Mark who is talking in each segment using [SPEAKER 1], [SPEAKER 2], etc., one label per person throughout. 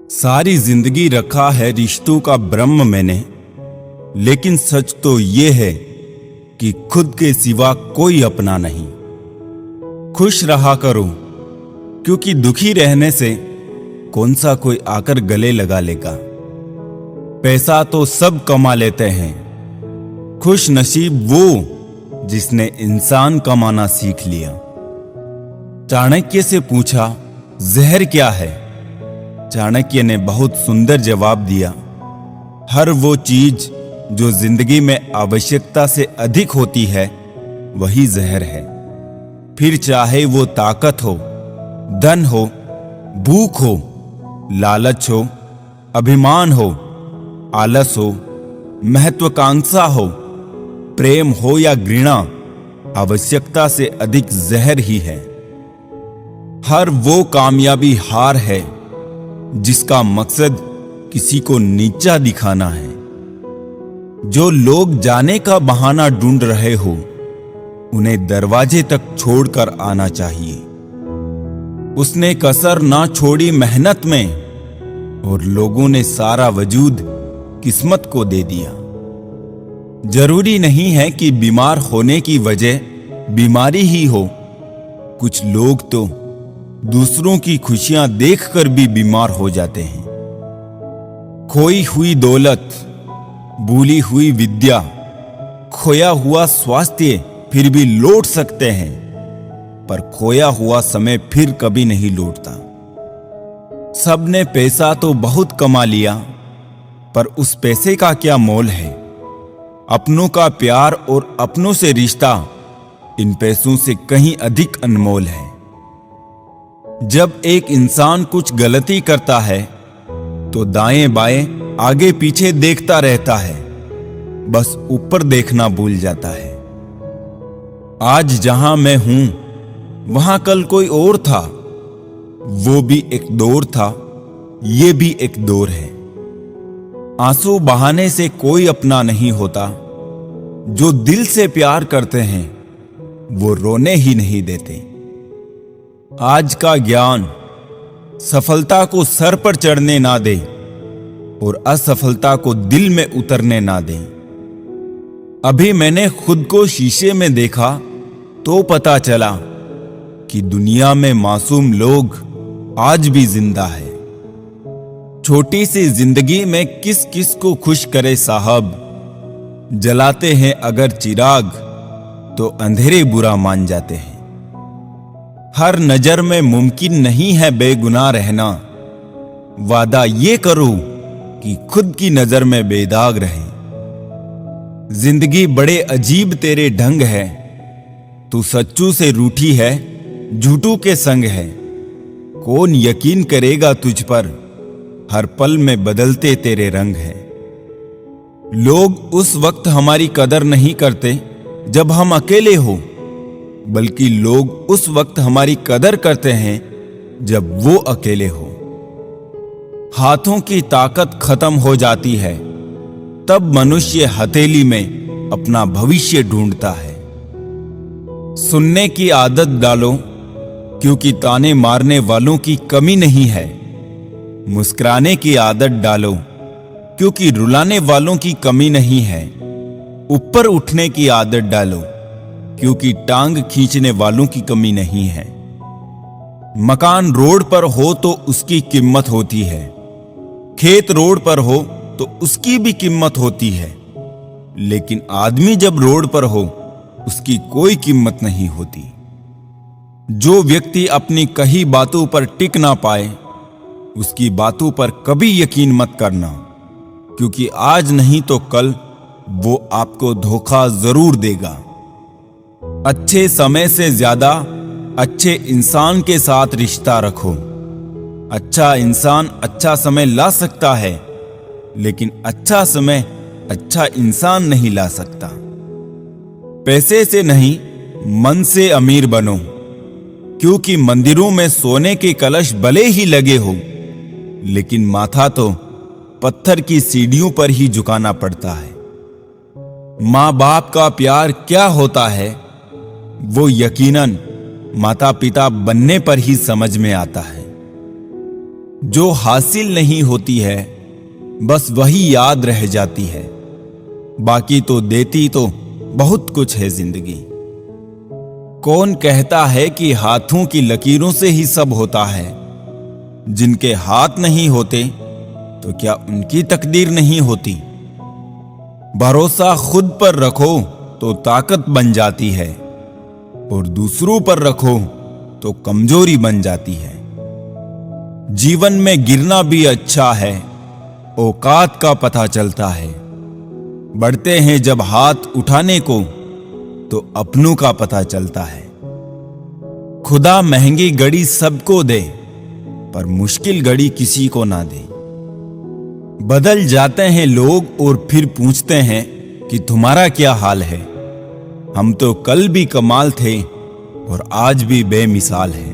[SPEAKER 1] सारी जिंदगी रखा है रिश्तों का ब्रह्म मैंने, लेकिन सच तो ये है कि खुद के सिवा कोई अपना नहीं। खुश रहा करो, क्योंकि दुखी रहने से कौन सा कोई आकर गले लगा लेगा। पैसा तो सब कमा लेते हैं, खुश नसीब वो जिसने इंसान कमाना सीख लिया। चाणक्य से पूछा, जहर क्या है? चाणक्य ने बहुत सुंदर जवाब दिया, हर वो चीज जो जिंदगी में आवश्यकता से अधिक होती है वही जहर है। फिर चाहे वो ताकत हो, धन हो, भूख हो, लालच हो, अभिमान हो, आलस हो, महत्वाकांक्षा हो, प्रेम हो या घृणा, आवश्यकता से अधिक जहर ही है। हर वो कामयाबी हार है जिसका मकसद किसी को नीचा दिखाना है। जो लोग जाने का बहाना ढूंढ रहे हो, उन्हें दरवाजे तक छोड़कर आना चाहिए। उसने कसर ना छोड़ी मेहनत में, और लोगों ने सारा वजूद किस्मत को दे दिया। जरूरी नहीं है कि बीमार होने की वजह बीमारी ही हो। कुछ लोग तो दूसरों की खुशियां देखकर भी बीमार हो जाते हैं। खोई हुई दौलत, भूली हुई विद्या, खोया हुआ स्वास्थ्य फिर भी लौट सकते हैं, पर खोया हुआ समय फिर कभी नहीं लौटता। सबने पैसा तो बहुत कमा लिया, पर उस पैसे का क्या मोल है? अपनों का प्यार और अपनों से रिश्ता इन पैसों से कहीं अधिक अनमोल है। जब एक इंसान कुछ गलती करता है तो दाएं बाएं आगे पीछे देखता रहता है, बस ऊपर देखना भूल जाता है। आज जहां मैं हूं वहां कल कोई और था। वो भी एक दौर था, ये भी एक दौर है। आंसू बहाने से कोई अपना नहीं होता। जो दिल से प्यार करते हैं वो रोने ही नहीं देते। आज का ज्ञान सफलता को सर पर चढ़ने ना दे और असफलता को दिल में उतरने ना दे। अभी मैंने खुद को शीशे में देखा तो पता चला कि दुनिया में मासूम लोग आज भी जिंदा है। छोटी सी जिंदगी में किस किस को खुश करे साहब। जलाते हैं अगर चिराग तो अंधेरे बुरा मान जाते हैं। हर नजर में मुमकिन नहीं है बेगुनाह रहना। वादा ये करो कि खुद की नजर में बेदाग रहे। जिंदगी बड़े अजीब तेरे ढंग है। तू सच्चू से रूठी है, झूठू के संग है। कौन यकीन करेगा तुझ पर, हर पल में बदलते तेरे रंग है। लोग उस वक्त हमारी कदर नहीं करते जब हम अकेले हो, बल्कि लोग उस वक्त हमारी कदर करते हैं जब वो अकेले हो। हाथों की ताकत खत्म हो जाती है, तब मनुष्य हथेली में अपना भविष्य ढूंढता है। सुनने की आदत डालो, क्योंकि ताने मारने वालों की कमी नहीं है। मुस्कुराने की आदत डालो, क्योंकि रुलाने वालों की कमी नहीं है। ऊपर उठने की आदत डालो, क्योंकि टांग खींचने वालों की कमी नहीं है। मकान रोड पर हो तो उसकी कीमत होती है। खेत रोड पर हो तो उसकी भी कीमत होती है। लेकिन आदमी जब रोड पर हो उसकी कोई कीमत नहीं होती। जो व्यक्ति अपनी कही बातों पर टिक ना पाए, उसकी बातों पर कभी यकीन मत करना, क्योंकि आज नहीं तो कल वो आपको धोखा जरूर देगा। अच्छे समय से ज्यादा अच्छे इंसान के साथ रिश्ता रखो। अच्छा इंसान अच्छा समय ला सकता है, लेकिन अच्छा समय अच्छा इंसान नहीं ला सकता। पैसे से नहीं, मन से अमीर बनो, क्योंकि मंदिरों में सोने के कलश भले ही लगे हो, लेकिन माथा तो पत्थर की सीढ़ियों पर ही झुकाना पड़ता है। माँ बाप का प्यार क्या होता है, वो यकीनन माता पिता बनने पर ही समझ में आता है। जो हासिल नहीं होती है बस वही याद रह जाती है, बाकी तो देती तो बहुत कुछ है जिंदगी। कौन कहता है कि हाथों की लकीरों से ही सब होता है? जिनके हाथ नहीं होते तो क्या उनकी तकदीर नहीं होती? भरोसा खुद पर रखो तो ताकत बन जाती है, और दूसरों पर रखो तो कमजोरी बन जाती है। जीवन में गिरना भी अच्छा है, औकात का पता चलता है। बढ़ते हैं जब हाथ उठाने को तो अपनों का पता चलता है। खुदा महंगी घड़ी सबको दे, पर मुश्किल घड़ी किसी को ना दे। बदल जाते हैं लोग और फिर पूछते हैं कि तुम्हारा क्या हाल है। हम तो कल भी कमाल थे और आज भी बेमिसाल है।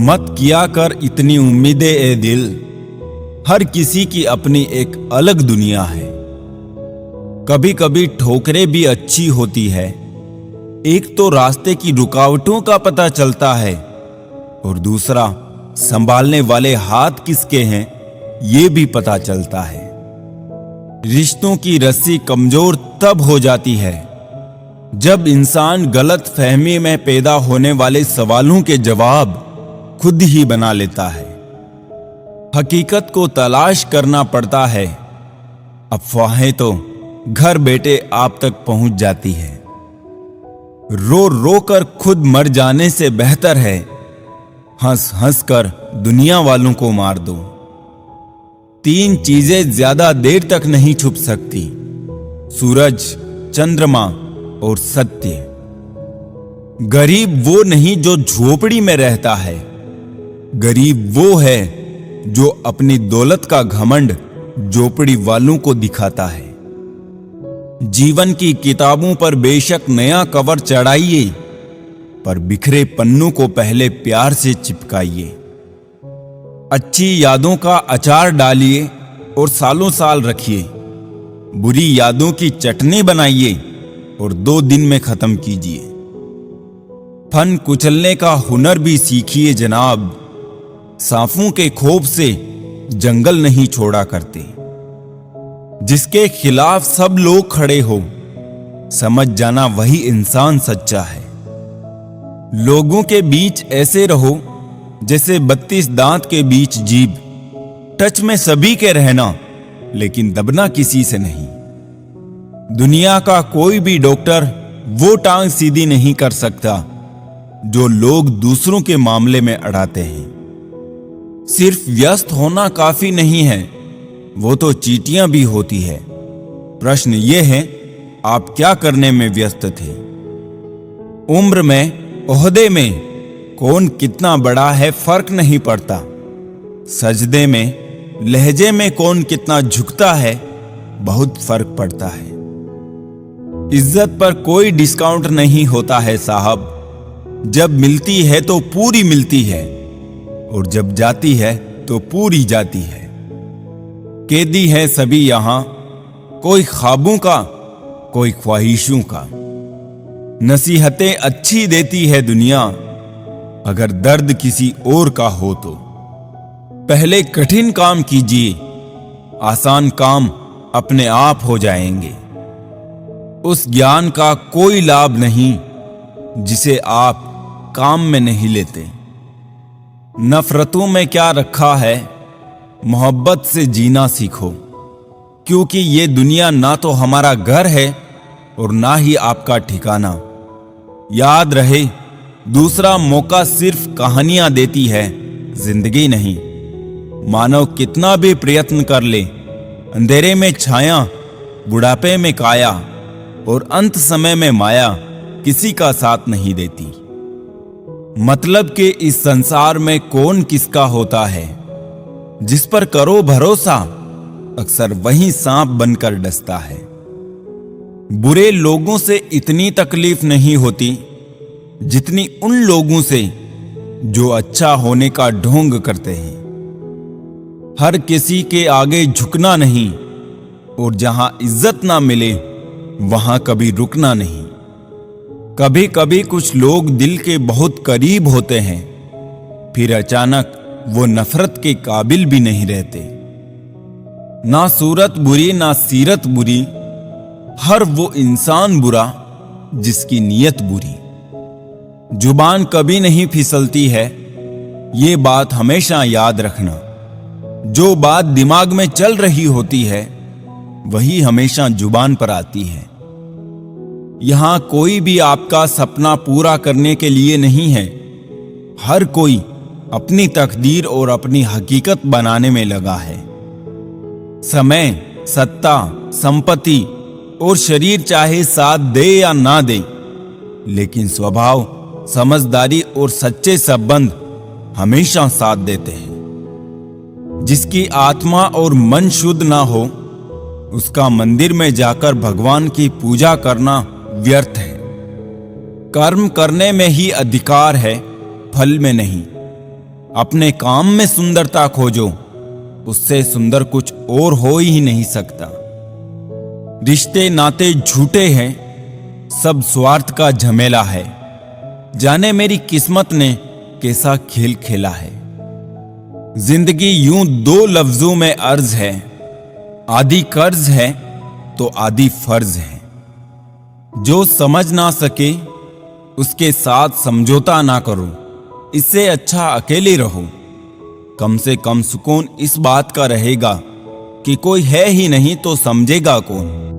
[SPEAKER 1] मत किया कर इतनी उम्मीदें ए दिल, हर किसी की अपनी एक अलग दुनिया है। कभी कभी ठोकरें भी अच्छी होती है, एक तो रास्ते की रुकावटों का पता चलता है, और दूसरा संभालने वाले हाथ किसके हैं ये भी पता चलता है। रिश्तों की रस्सी कमजोर तब हो जाती है जब इंसान गलत फहमी में पैदा होने वाले सवालों के जवाब खुद ही बना लेता है। हकीकत को तलाश करना पड़ता है, अफवाहें तो घर बैठे आप तक पहुंच जाती है। रो रो कर खुद मर जाने से बेहतर है हंस हंस कर दुनिया वालों को मार दो। तीन चीजें ज्यादा देर तक नहीं छुप सकती: सूरज, चंद्रमा और सत्य। गरीब वो नहीं जो झोपड़ी में रहता है, गरीब वो है जो अपनी दौलत का घमंड झोपड़ी वालों को दिखाता है। जीवन की किताबों पर बेशक नया कवर चढ़ाइए, पर बिखरे पन्नों को पहले प्यार से चिपकाइए। अच्छी यादों का अचार डालिए और सालों साल रखिए। बुरी यादों की चटनी बनाइए और 2 दिन में खत्म कीजिए। फन कुचलने का हुनर भी सीखिए जनाब, सांपों के खौफ से जंगल नहीं छोड़ा करते। जिसके खिलाफ सब लोग खड़े हो, समझ जाना वही इंसान सच्चा है। लोगों के बीच ऐसे रहो जैसे 32 दांत के बीच जीभ, टच में सभी के रहना लेकिन दबना किसी से नहीं। दुनिया का कोई भी डॉक्टर वो टांग सीधी नहीं कर सकता जो लोग दूसरों के मामले में अड़ाते हैं। सिर्फ व्यस्त होना काफी नहीं है, वो तो चींटियां भी होती है। प्रश्न ये है, आप क्या करने में व्यस्त थे? उम्र में, ओहदे में कौन कितना बड़ा है फर्क नहीं पड़ता। सजदे में, लहजे में कौन कितना झुकता है बहुत फर्क पड़ता है। इज्जत पर कोई डिस्काउंट नहीं होता है साहब, जब मिलती है तो पूरी मिलती है, और जब जाती है तो पूरी जाती है। कैदी है सभी यहां, कोई ख्वाबों का, कोई ख्वाहिशों का। नसीहतें अच्छी देती है दुनिया, अगर दर्द किसी और का हो तो। पहले कठिन काम कीजिए, आसान काम अपने आप हो जाएंगे। उस ज्ञान का कोई लाभ नहीं जिसे आप काम में नहीं लेते। नफरतों में क्या रखा है, मोहब्बत से जीना सीखो, क्योंकि ये दुनिया ना तो हमारा घर है और ना ही आपका ठिकाना। याद रहे, दूसरा मौका सिर्फ कहानियां देती है, जिंदगी नहीं। मानव कितना भी प्रयत्न कर ले, अंधेरे में छाया, बुढ़ापे में काया और अंत समय में माया किसी का साथ नहीं देती। मतलब कि इस संसार में कौन किसका होता है, जिस पर करो भरोसा अक्सर वही सांप बनकर डसता है। बुरे लोगों से इतनी तकलीफ नहीं होती जितनी उन लोगों से जो अच्छा होने का ढोंग करते हैं। हर किसी के आगे झुकना नहीं, और जहां इज्जत ना मिले वहां कभी रुकना नहीं। कभी कभी कुछ लोग दिल के बहुत करीब होते हैं, फिर अचानक वो नफरत के काबिल भी नहीं रहते। ना सूरत बुरी ना सीरत बुरी, हर वो इंसान बुरा जिसकी नीयत बुरी। जुबान कभी नहीं फिसलती है, ये बात हमेशा याद रखना। जो बात दिमाग में चल रही होती है वही हमेशा जुबान पर आती है। यहां कोई भी आपका सपना पूरा करने के लिए नहीं है। हर कोई अपनी तकदीर और अपनी हकीकत बनाने में लगा है। समय, सत्ता, संपत्ति और शरीर चाहे साथ दे या ना दे, लेकिन स्वभाव, समझदारी और सच्चे संबंध हमेशा साथ देते हैं। जिसकी आत्मा और मन शुद्ध ना हो, उसका मंदिर में जाकर भगवान की पूजा करना व्यर्थ है। कर्म करने में ही अधिकार है, फल में नहीं। अपने काम में सुंदरता खोजो, उससे सुंदर कुछ और हो ही नहीं सकता। रिश्ते नाते झूठे हैं, सब स्वार्थ का झमेला है। जाने मेरी किस्मत ने कैसा खेल खेला है। जिंदगी यूं दो लफ्जों में अर्ज है, आधी कर्ज है तो आधी फर्ज है। जो समझ ना सके उसके साथ समझौता ना करो, इससे अच्छा अकेले रहो। कम से कम सुकून इस बात का रहेगा कि कोई है ही नहीं तो समझेगा कौन।